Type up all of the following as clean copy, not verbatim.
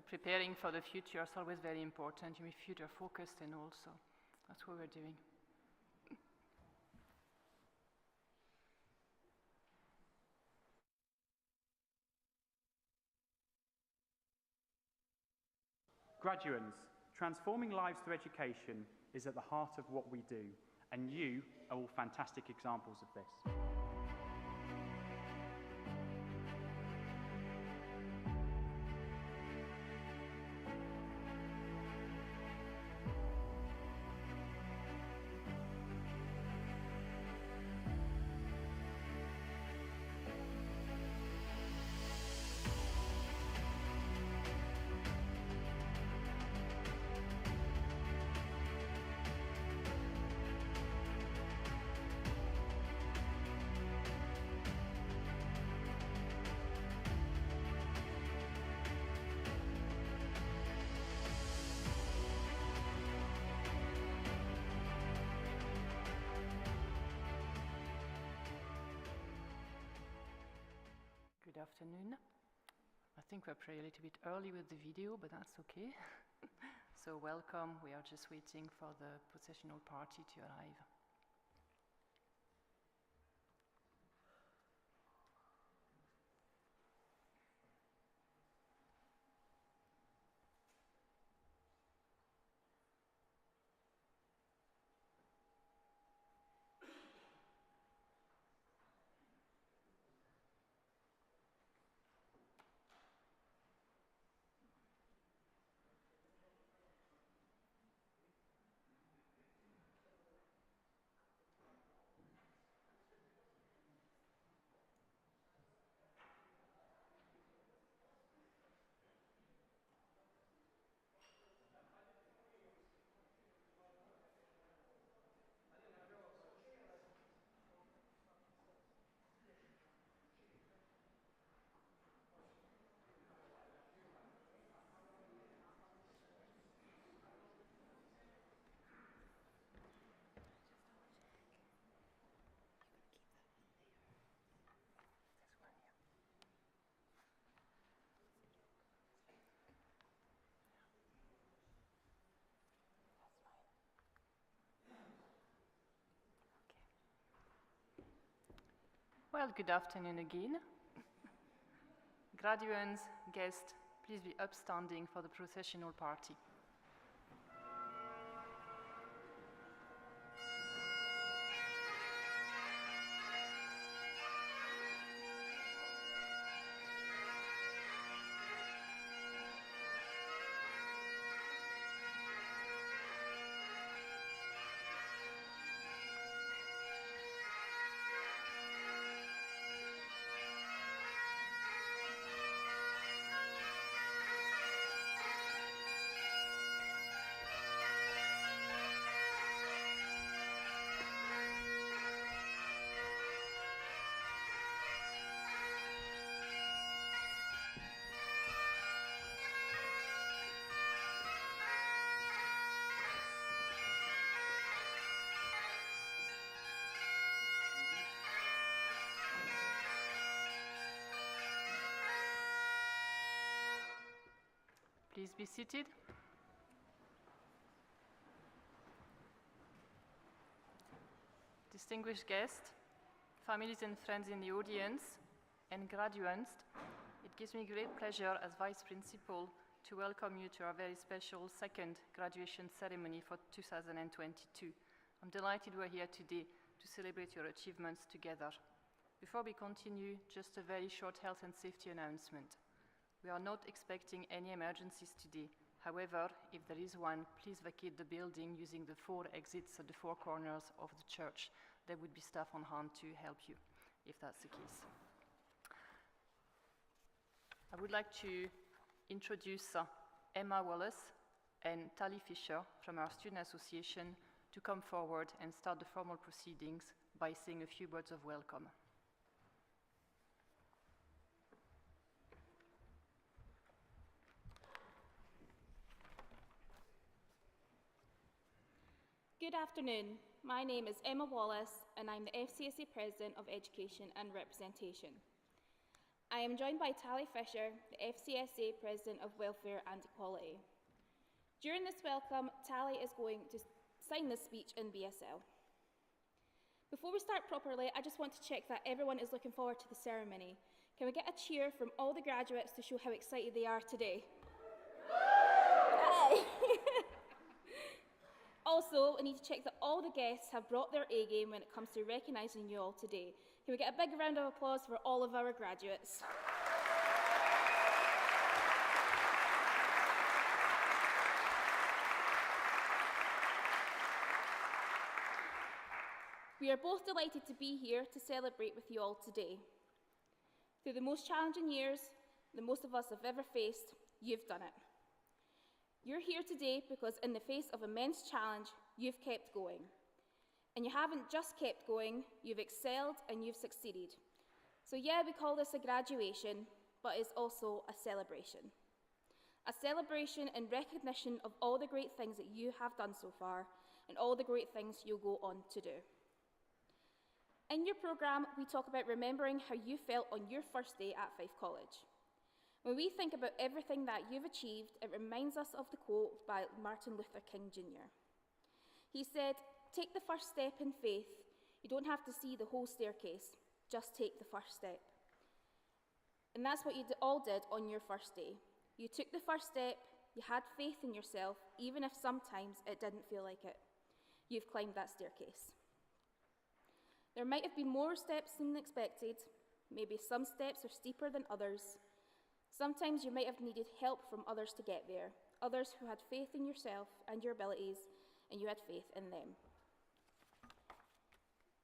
preparing for the future is always very important. You be future focused and also that's what we're doing. Graduates, transforming lives through education is at the heart of what we do, and you are all fantastic examples of this. Good afternoon. I think we're probably a little bit early with the video, but that's okay. So welcome. We are just waiting for the processional party to arrive. Well, good afternoon again. Graduates, guests, please be upstanding for the processional party. Please be seated. Distinguished guests, families and friends in the audience, and graduates, it gives me great pleasure as Vice Principal to welcome you to our very special second graduation ceremony for 2022. I'm delighted we're here today to celebrate your achievements together. Before we continue, just a very short health and safety announcement. We are not expecting any emergencies today. However, if there is one, please vacate the building using the 4 exits at the 4 corners of the church. There would be staff on hand to help you, if that's the case. I would like to introduce Emma Wallace and Tali Fisher from our Student Association to come forward and start the formal proceedings by saying a few words of welcome. Good afternoon. My name is Emma Wallace and I'm the FCSA President of Education and Representation. I am joined by Tally Fisher, the FCSA President of Welfare and Equality. During this welcome, Tally is going to sign this speech in BSL. Before we start properly, I just want to check that everyone is looking forward to the ceremony. Can we get a cheer from all the graduates to show how excited they are today? Also, we need to check that all the guests have brought their A game when it comes to recognising you all today. Can we get a big round of applause for all of our graduates? We are both delighted to be here to celebrate with you all today. Through the most challenging years that most of us have ever faced, you've done it. You're here today because in the face of immense challenge, you've kept going. And you haven't just kept going, you've excelled and you've succeeded. So yeah, we call this a graduation, but it's also a celebration. A celebration in recognition of all the great things that you have done so far and all the great things you'll go on to do. In your programme, we talk about remembering how you felt on your first day at Fife College. When we think about everything that you've achieved, it reminds us of the quote by Martin Luther King Jr. He said, "Take the first step in faith. You don't have to see the whole staircase, just take the first step." And that's what you all did on your first day. You took the first step, you had faith in yourself, even if sometimes it didn't feel like it. You've climbed that staircase. There might have been more steps than expected. Maybe some steps are steeper than others. Sometimes you might have needed help from others to get there, others who had faith in yourself and your abilities, and you had faith in them.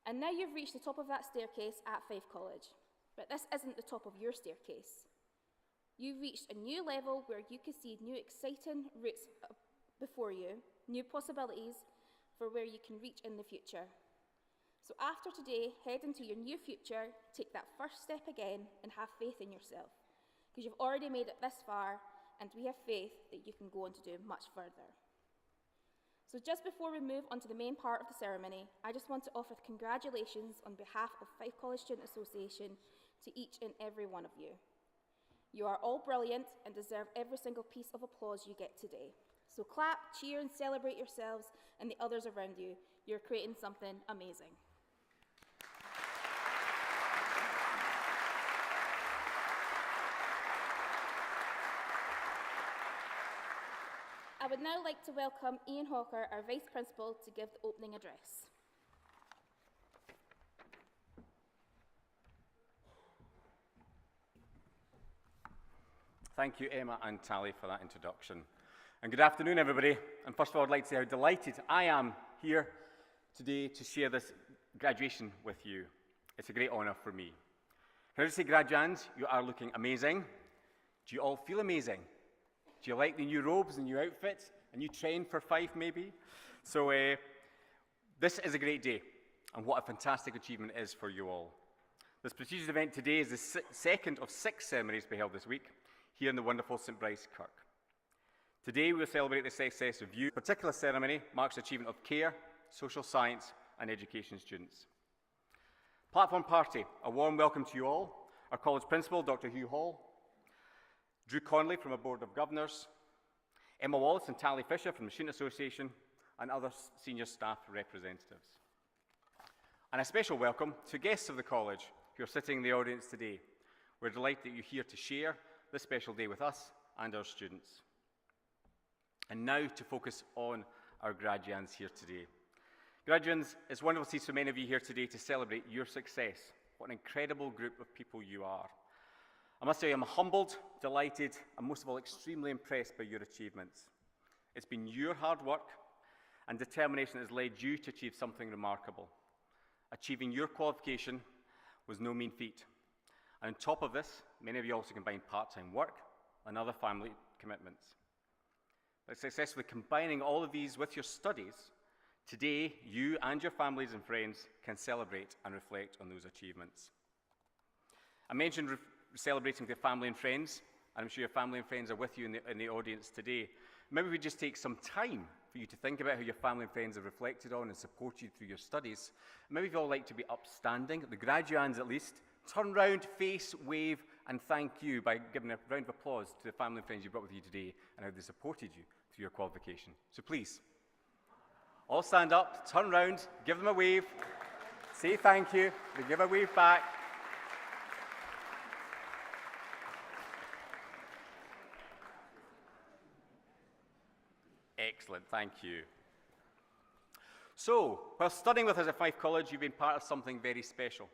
And now you've reached the top of that staircase at Fife College, but this isn't the top of your staircase. You've reached a new level where you can see new exciting routes before you, new possibilities for where you can reach in the future. So after today, head into your new future, take that first step again, and have faith in yourself. Because you've already made it this far, and we have faith that you can go on to do much further. So just before we move on to the main part of the ceremony, I just want to offer congratulations on behalf of Fife College Student Association to each and every one of you. You are all brilliant and deserve every single piece of applause you get today. So clap, cheer, and celebrate yourselves and the others around you. You're creating something amazing. I would now like to welcome Ian Hawker, our Vice Principal, to give the opening address. Thank you, Emma and Tally, for that introduction. And good afternoon, everybody. And first of all, I'd like to say how delighted I am here today to share this graduation with you. It's a great honour for me. Can I just say, graduands, you are looking amazing. Do you all feel amazing? Do you like the new robes and new outfits? A new train for Fife, maybe? So this is a great day, and what a fantastic achievement it is for you all. This prestigious event today is the second of 6 ceremonies to be held this week here in the wonderful St Brice Kirk. Today we will celebrate the success of you. This particular ceremony marks the achievement of care, social science and education students. Platform Party, a warm welcome to you all. Our college principal, Dr. Hugh Hall, Drew Connolly from our Board of Governors, Emma Wallace and Tally Fisher from the Student Association, and other senior staff representatives. And a special welcome to guests of the college who are sitting in the audience today. We're delighted that you're here to share this special day with us and our students. And now to focus on our graduands here today. Graduands, it's wonderful to see so many of you here today to celebrate your success. What an incredible group of people you are. I must say I'm humbled, delighted, and most of all extremely impressed by your achievements. It's been your hard work and determination that has led you to achieve something remarkable. Achieving your qualification was no mean feat. And on top of this, many of you also combined part-time work and other family commitments. By successfully combining all of these with your studies, today you and your families and friends can celebrate and reflect on those achievements. I mentioned celebrating with your family and friends, and I'm sure your family and friends are with you in the audience today. Maybe we just take some time for you to think about how your family and friends have reflected on and supported you through your studies. Maybe if you all like to be upstanding, the graduands at least, turn round, face, wave, and thank you by giving a round of applause to the family and friends you brought with you today and how they supported you through your qualification. So please, all stand up, turn around, give them a wave, say thank you, they give a wave back. Excellent, thank you. So, while studying with us at Fife College, you've been part of something very special,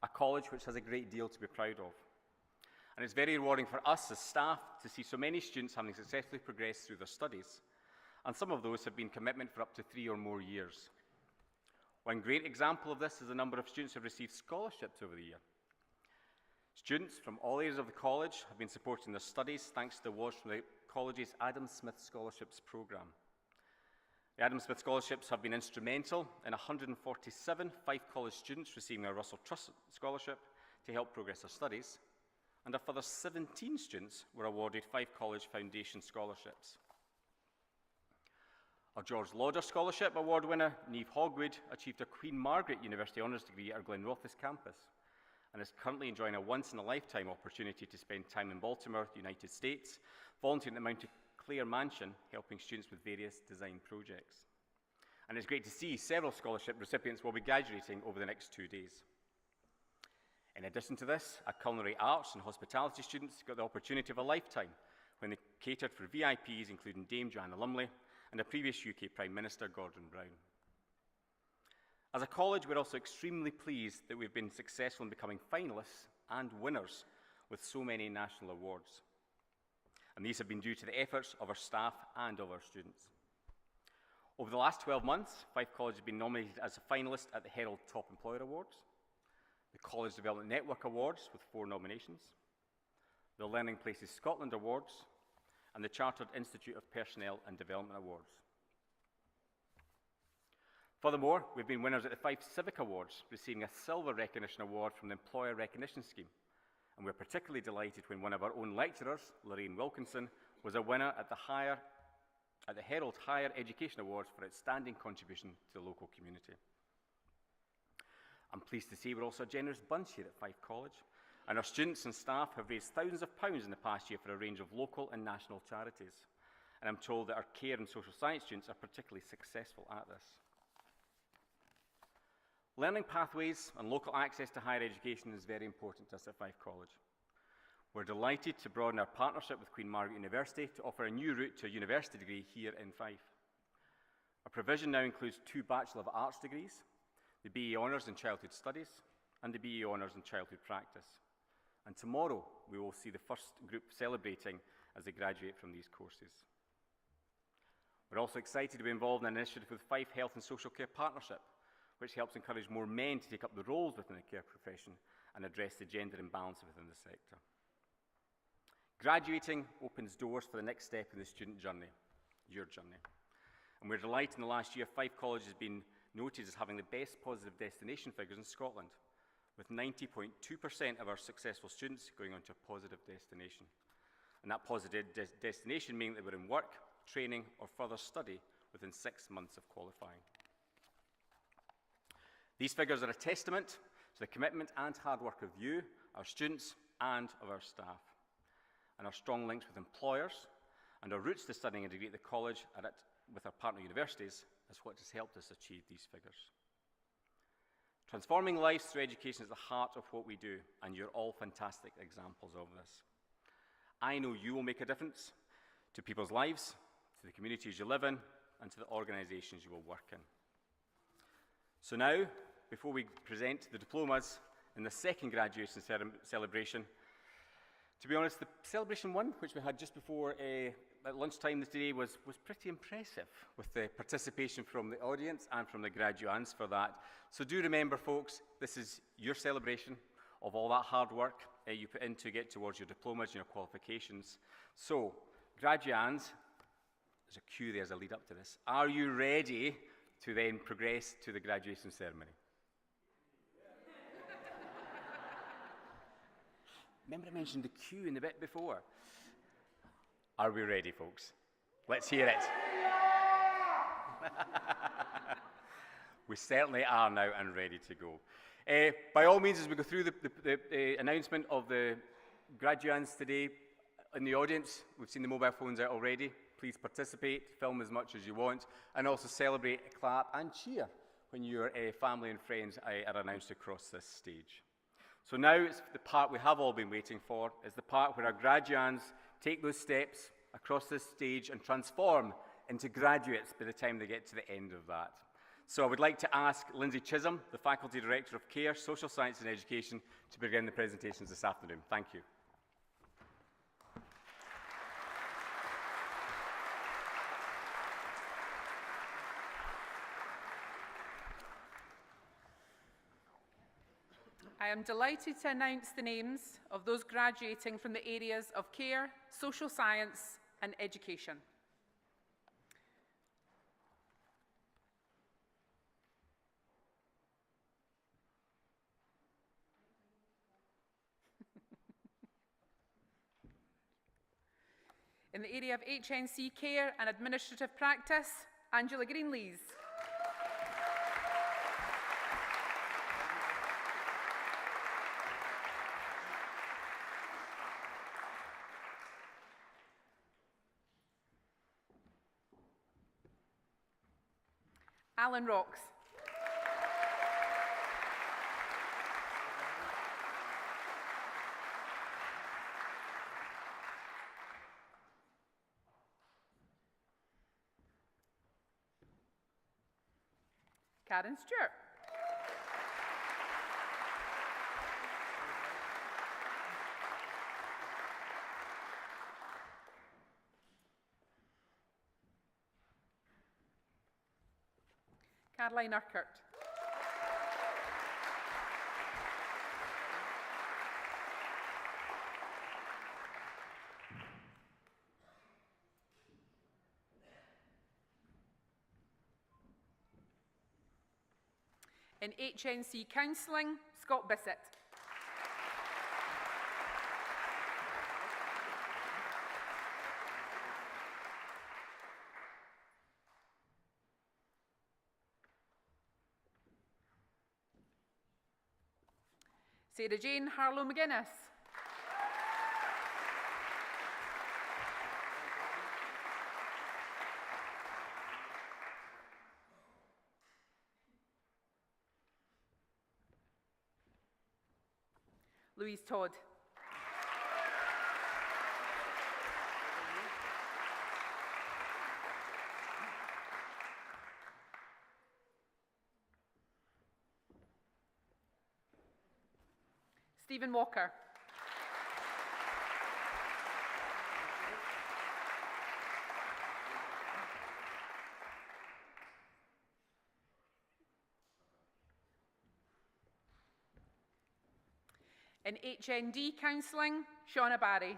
a college which has a great deal to be proud of. And it's very rewarding for us as staff to see so many students having successfully progressed through their studies. And some of those have been commitment for up to 3 or more years. One great example of this is the number of students who have received scholarships over the year. Students from all areas of the college have been supporting their studies thanks to the awards from the college's Adam Smith Scholarships programme. The Adam Smith Scholarships have been instrumental in 147 Fife College students receiving a Russell Trust Scholarship to help progress their studies, and a further 17 students were awarded Fife College Foundation Scholarships. Our George Lauder Scholarship Award winner, Niamh Hogwood, achieved a Queen Margaret University Honours degree at our Glenrothes campus and is currently enjoying a once-in-a-lifetime opportunity to spend time in Baltimore, the United States, volunteering at the Montclair Mansion, helping students with various design projects. And it's great to see several scholarship recipients will be graduating over the next 2 days. In addition to this, our culinary arts and hospitality students got the opportunity of a lifetime when they catered for VIPs, including Dame Joanna Lumley and the previous UK Prime Minister Gordon Brown. As a college, we're also extremely pleased that we've been successful in becoming finalists and winners with so many national awards. And these have been due to the efforts of our staff and of our students. Over the last 12 months, Fife College has been nominated as a finalist at the Herald Top Employer Awards, the College Development Network Awards with 4 nominations, the Learning Places Scotland Awards, and the Chartered Institute of Personnel and Development Awards. Furthermore, we've been winners at the Fife Civic Awards, receiving a Silver Recognition Award from the Employer Recognition Scheme. And we're particularly delighted when one of our own lecturers, Lorraine Wilkinson, was a winner at the Herald Higher Education Awards for outstanding contribution to the local community. I'm pleased to say we're also a generous bunch here at Fife College, and our students and staff have raised thousands of pounds in the past year for a range of local and national charities. And I'm told that our care and social science students are particularly successful at this. Learning pathways and local access to higher education is very important to us at Fife College. We're delighted to broaden our partnership with Queen Margaret University to offer a new route to a university degree here in Fife. Our provision now includes 2 Bachelor of Arts degrees, the BA Honours in Childhood Studies and the BA Honours in Childhood Practice. And tomorrow we will see the first group celebrating as they graduate from these courses. We're also excited to be involved in an initiative with Fife Health and Social Care Partnership, which helps encourage more men to take up the roles within the care profession and address the gender imbalance within the sector. Graduating opens doors for the next step in the student journey, your journey. And we're delighted in the last year, Fife College has been noted as having the best positive destination figures in Scotland, with 90.2% of our successful students going on to a positive destination. And that positive destination meaning that we're in work, training, or further study within 6 months of qualifying. These figures are a testament to the commitment and hard work of you, our students, and of our staff. And our strong links with employers and our roots to studying a degree at the college and with our partner universities is what has helped us achieve these figures. Transforming lives through education is the heart of what we do, and you're all fantastic examples of this. I know you will make a difference to people's lives, to the communities you live in, and to the organisations you will work in. So now, before we present the diplomas in the second graduation celebration, to be honest, the celebration one, which we had just before at lunchtime today, was pretty impressive with the participation from the audience and from the graduands for that. So do remember, folks, this is your celebration of all that hard work you put in to get towards your diplomas and your qualifications. So, graduands, there's a cue there as a lead up to this. Are you ready to then progress to the graduation ceremony? Remember I mentioned the cue in the bit before? Are we ready, folks? Let's hear it. We certainly are now and ready to go. By all means, as we go through the announcement of the graduands today in the audience, we've seen the mobile phones out already. Please participate, film as much as you want, and also celebrate, clap, and cheer when your family and friends are announced across this stage. So now it's the part we have all been waiting for. It's the part where our graduands take those steps across this stage and transform into graduates by the time they get to the end of that. So I would like to ask Lindsay Chisholm, the Faculty Director of Care, Social Science and Education, to begin the presentations this afternoon. Thank you. I am delighted to announce the names of those graduating from the areas of care, social science and education. In the area of HNC care and administrative practice, Angela Greenlees. Alan Rocks. Karen Stewart. Caroline Urquhart. In HNC Counselling, Scott Bissett. Sarah Jane Harlow McGuinness. Louise Todd. Stephen Walker. In HND Counselling, Shauna Barry.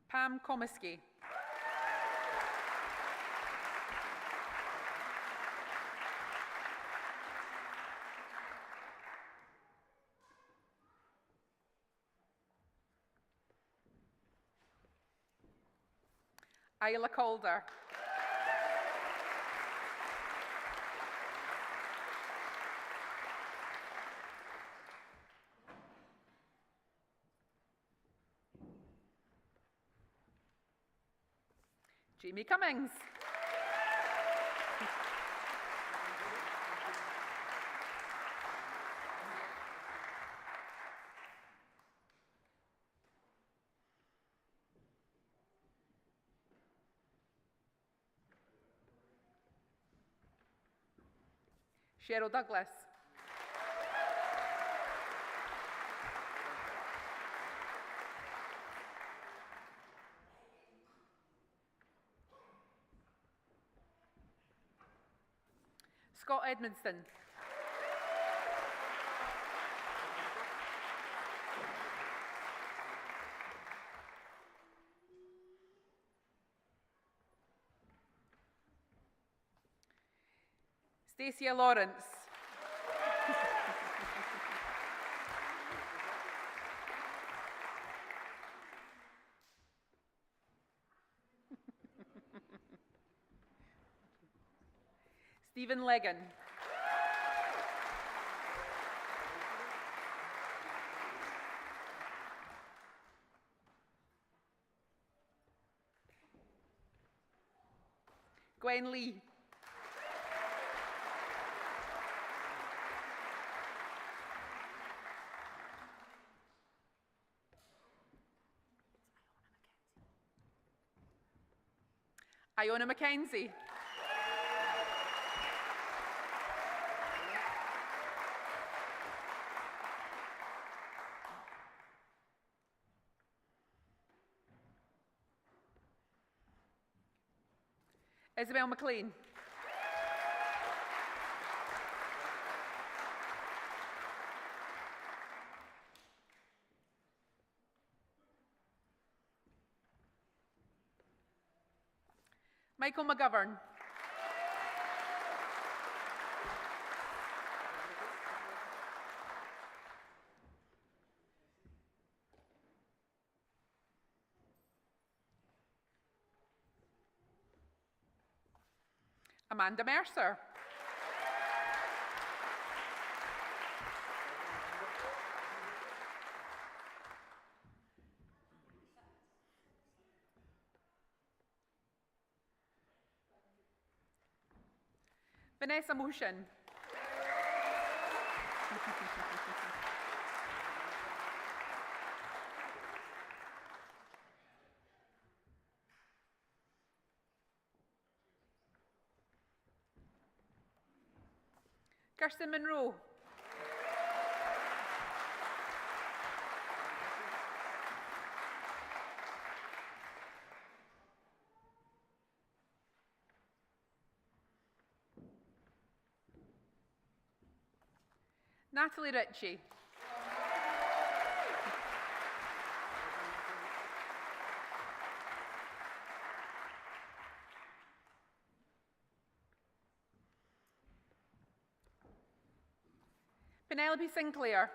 Pam Comiskey. Isla Calder. Jamie Cummings. Cheryl Douglas. Scott Edmondson. Stacia Lawrence. Stephen Legan. Gwen Lee. Iona Mackenzie. Isabel McLean. Michael McGovern. Amanda Mercer. Vanessa Motion. Kirsten Monroe. Natalie Ritchie. Penelope Sinclair.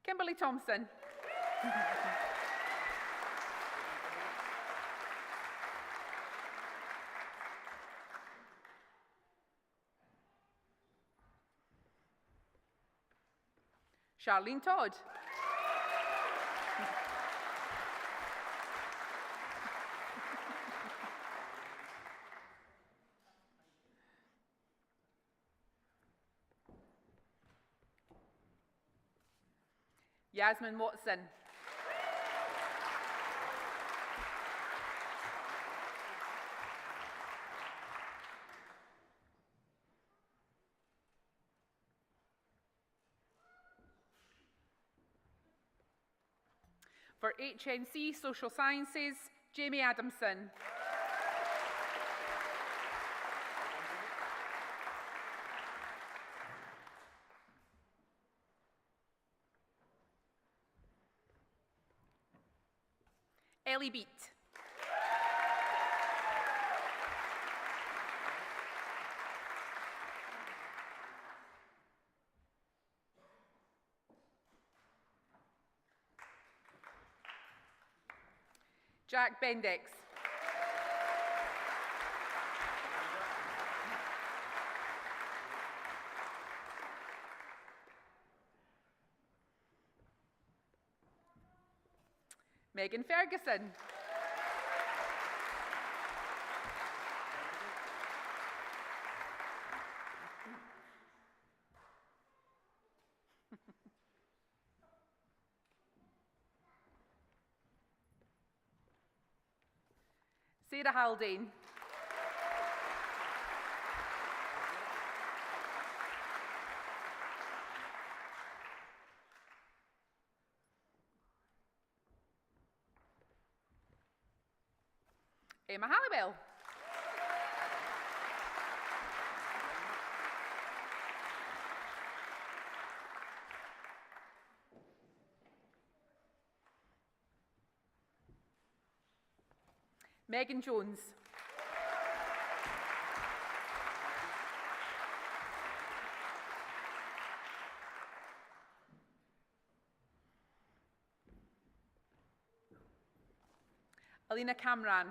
Kimberly Thompson. Charlene Todd. Yasmin Watson. For HNC Social Sciences, Jamie Adamson. Ellie Beat. Jack Bendix. Megan Ferguson. Sarah Haldane. Emma Halliwell. Megan Jones. Alina Kamran.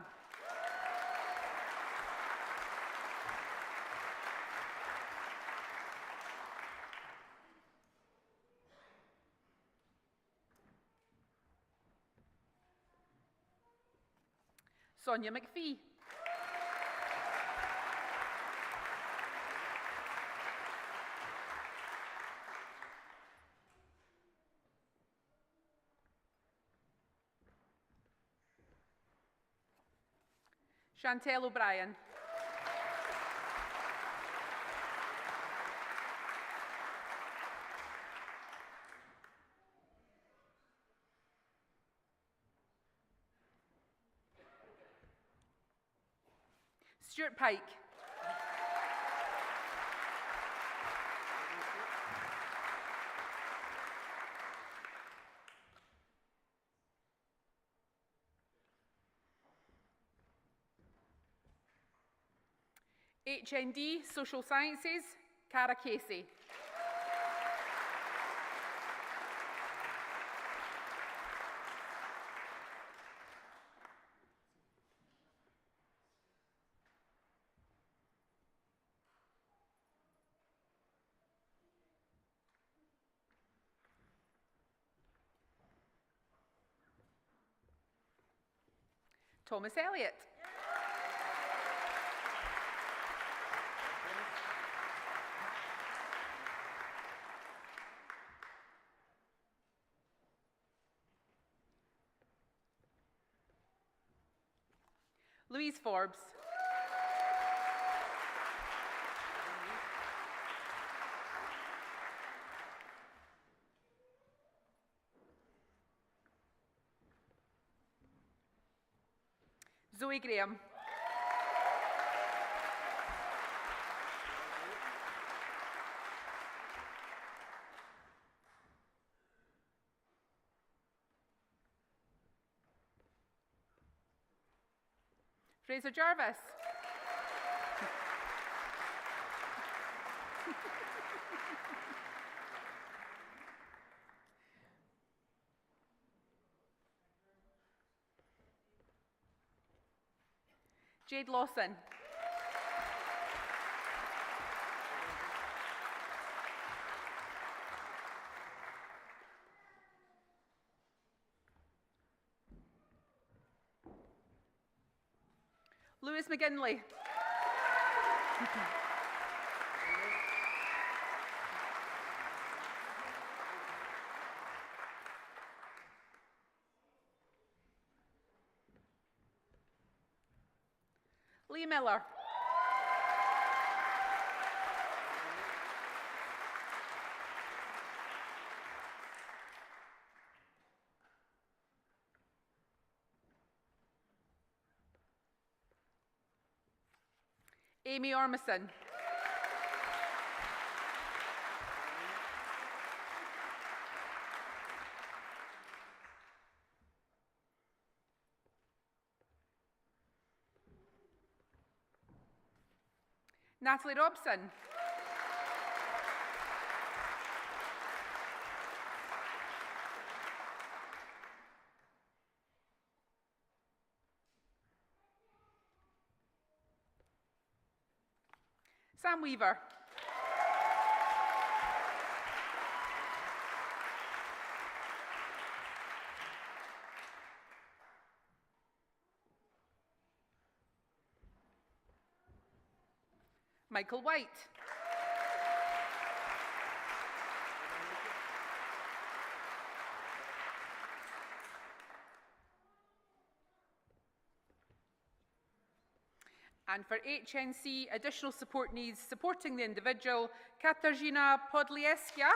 Sonia McPhee. Chantel O'Brien. Stuart Pike. HND Social Sciences, Cara Casey. Thomas Elliott. Louise Forbes. Zoe Graham. Fraser Jarvis. Jade Lawson. Lewis McGinley. Lee Miller. Amy Ormison. Natalie Robson. Sam Weaver. Michael White. And for HNC, additional support needs supporting the individual, Katarzyna Podlieska.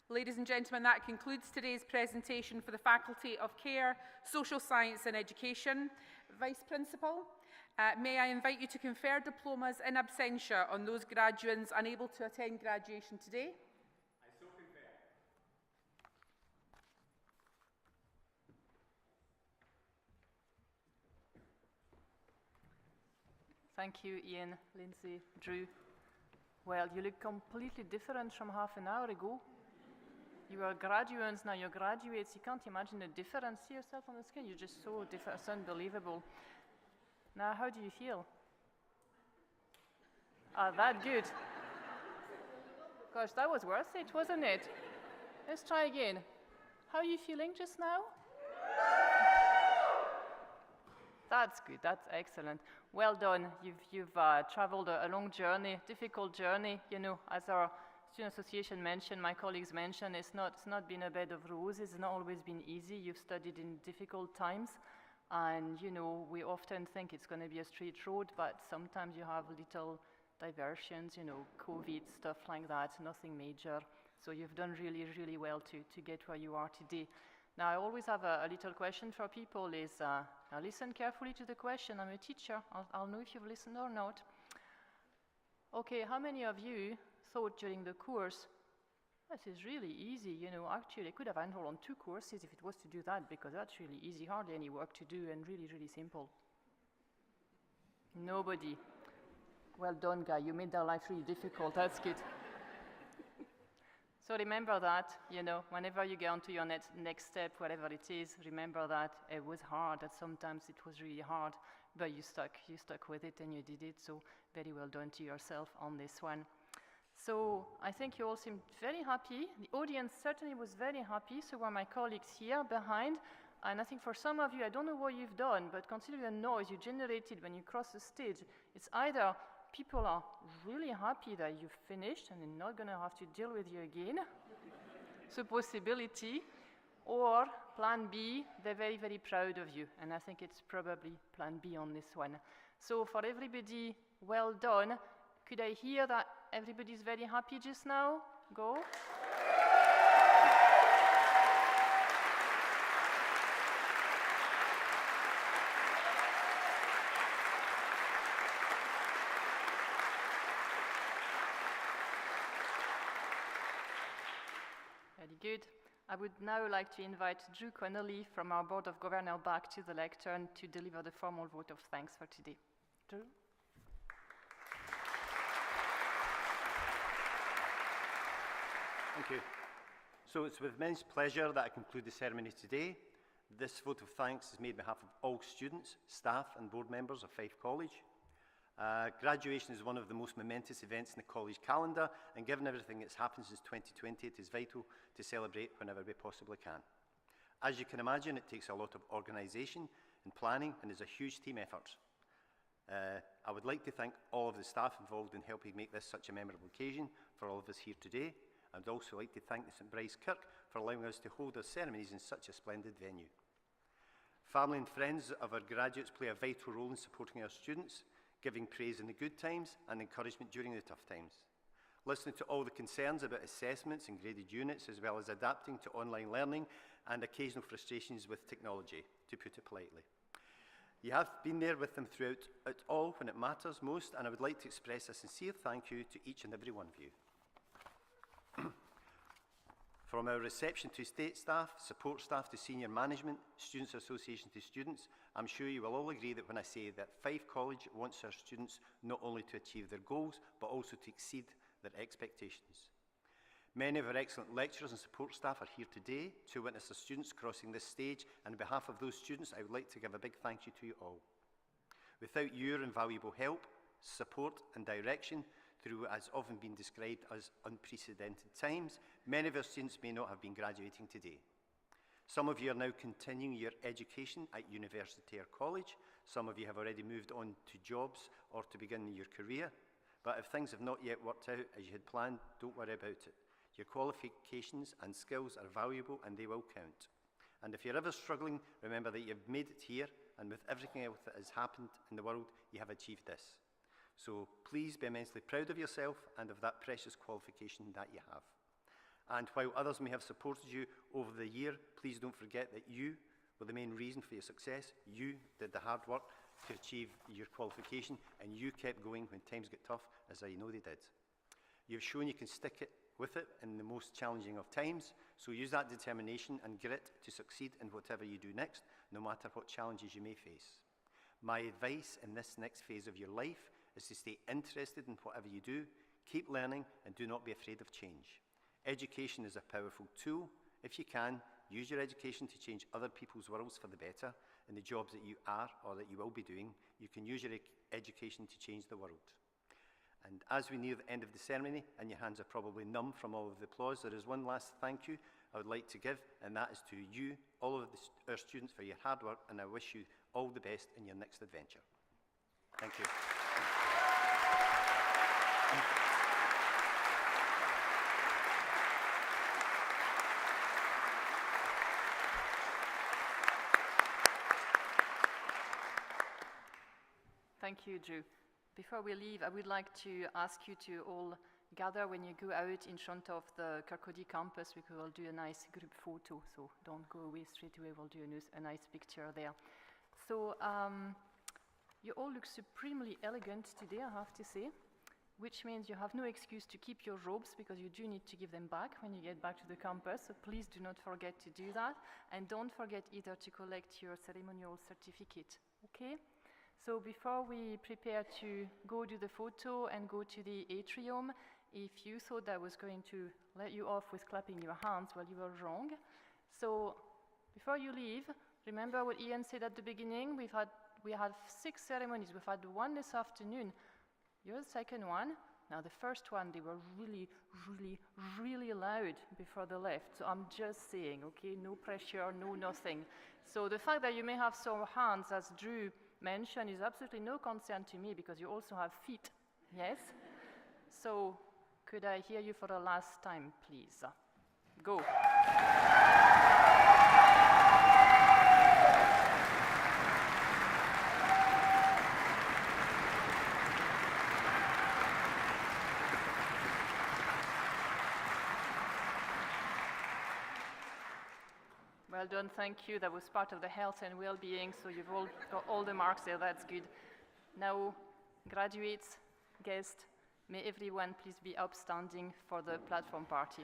Ladies and gentlemen, that concludes today's presentation for the Faculty of Care, Social Science and Education. Vice Principal, may I invite you to confer diplomas in absentia on those graduates unable to attend graduation today? I so confer. Thank you, Ian, Lindsay, Drew. Well, you look completely different from half an hour ago. You are graduates, now you're graduates. You can't imagine the difference. See yourself on the screen, you're just so different. It's unbelievable. Now, how do you feel? Ah, that good. Gosh, that was worth it, wasn't it? Let's try again. How are you feeling just now? That's good, that's excellent. Well done. You've traveled a long journey, difficult journey. You know, as our Student Association mentioned, my colleagues mentioned, it's not been a bed of roses. It's not always been easy. You've studied in difficult times. And, you know, we often think it's going to be a straight road, but sometimes you have little diversions, you know, COVID, stuff like that, nothing major. So you've done really, really well to get where you are today. Now, I always have a little question for people is, now listen carefully to the question. I'm a teacher. I'll know if you've listened or not. Okay, how many of you thought during the course, this is really easy, you know, actually I could have enrolled on 2 courses if it was to do that, because that's really easy, hardly any work to do and really, really simple. Nobody. Well done, guy, you made their life really difficult, that's good. So remember that, you know, whenever you get onto your next step, whatever it is, remember that it was hard, that sometimes it was really hard, but you stuck with it and you did it, so very well done to yourself on this one. So I think you all seemed very happy. The audience certainly was very happy, so were my colleagues here behind. And I think for some of you, I don't know what you've done, but considering the noise you generated when you cross the stage, it's either people are really happy that you've finished and they're not going to have to deal with you again. It's a possibility. Or plan B, they're very, very proud of you. And I think it's probably plan B on this one. So for everybody, well done. Could I hear that everybody's very happy just now? Go. Very good. I would now like to invite Drew Connolly from our Board of Governors back to the lectern to deliver the formal vote of thanks for today. Drew? Thank you. So it's with immense pleasure that I conclude the ceremony today. This vote of thanks is made on behalf of all students, staff and board members of Fife College. Graduation is one of the most momentous events in the college calendar, and given everything that's happened since 2020, it is vital to celebrate whenever we possibly can. As you can imagine, it takes a lot of organisation and planning and is a huge team effort. I would like to thank all of the staff involved in helping make this such a memorable occasion for all of us here today. I'd also like to thank the St Bride's Kirk for allowing us to hold our ceremonies in such a splendid venue. Family and friends of our graduates play a vital role in supporting our students, giving praise in the good times and encouragement during the tough times. Listening to all the concerns about assessments and graded units, as well as adapting to online learning and occasional frustrations with technology, to put it politely. You have been there with them throughout it all when it matters most, and I would like to express a sincere thank you to each and every one of you. From our reception to estate staff, support staff to senior management, Students Association to students, I'm sure you will all agree that when I say that Fife College wants our students not only to achieve their goals, but also to exceed their expectations. Many of our excellent lecturers and support staff are here today to witness the students crossing this stage, and on behalf of those students, I would like to give a big thank you to you all. Without your invaluable help, support and direction, through what has often been described as unprecedented times, many of our students may not have been graduating today. Some of you are now continuing your education at university or college. Some of you have already moved on to jobs or to begin your career. But if things have not yet worked out as you had planned, don't worry about it. Your qualifications and skills are valuable and they will count. And if you're ever struggling, remember that you've made it here, and with everything else that has happened in the world, you have achieved this. So please be immensely proud of yourself and of that precious qualification that you have. And while others may have supported you over the year, please don't forget that you were the main reason for your success. You did the hard work to achieve your qualification, and you kept going when times get tough, as I know they did. You've shown you can stick it with it in the most challenging of times, so use that determination and grit to succeed in whatever you do next, no matter what challenges you may face. My advice in this next phase of your life is to stay interested in whatever you do, Keep learning and do not be afraid of change. Education is a powerful tool. If you can, use your education to change other people's worlds for the better in the jobs that you are or that you will be doing. You can use your education to change the world. And as we near the end of the ceremony, and your hands are probably numb from all of the applause, there is one last thank you I would like to give, and that is to you, all of our students, for your hard work, and I wish you all the best in your next adventure. Thank you. Thank you, Drew. Before we leave, I would like to ask you to all gather when you go out in front of the Kirkcaldy campus, because we'll do a nice group photo, so don't go away straight away, we'll do a nice picture there. So you all look supremely elegant today, I have to say, which means you have no excuse to keep your robes, because you do need to give them back when you get back to the campus, so please do not forget to do that, and don't forget either to collect your ceremonial certificate, okay? So before we prepare to go do the photo and go to the atrium, if you thought I was going to let you off with clapping your hands, well, you were wrong. So before you leave, remember what Ian said at the beginning? We had 6 ceremonies. We've had one this afternoon. You're the second one. Now the first one, they were really, really, really loud before they left. So I'm just saying, okay, no pressure, no nothing. So the fact that you may have sore hands, as Drew mentioned, is absolutely no concern to me, because you also have feet, yes? So could I hear you for the last time, please? Go. Well done, thank you. That was part of the health and well-being, so you've all got all the marks there, that's good. Now, graduates, guests, may everyone please be upstanding for the platform party.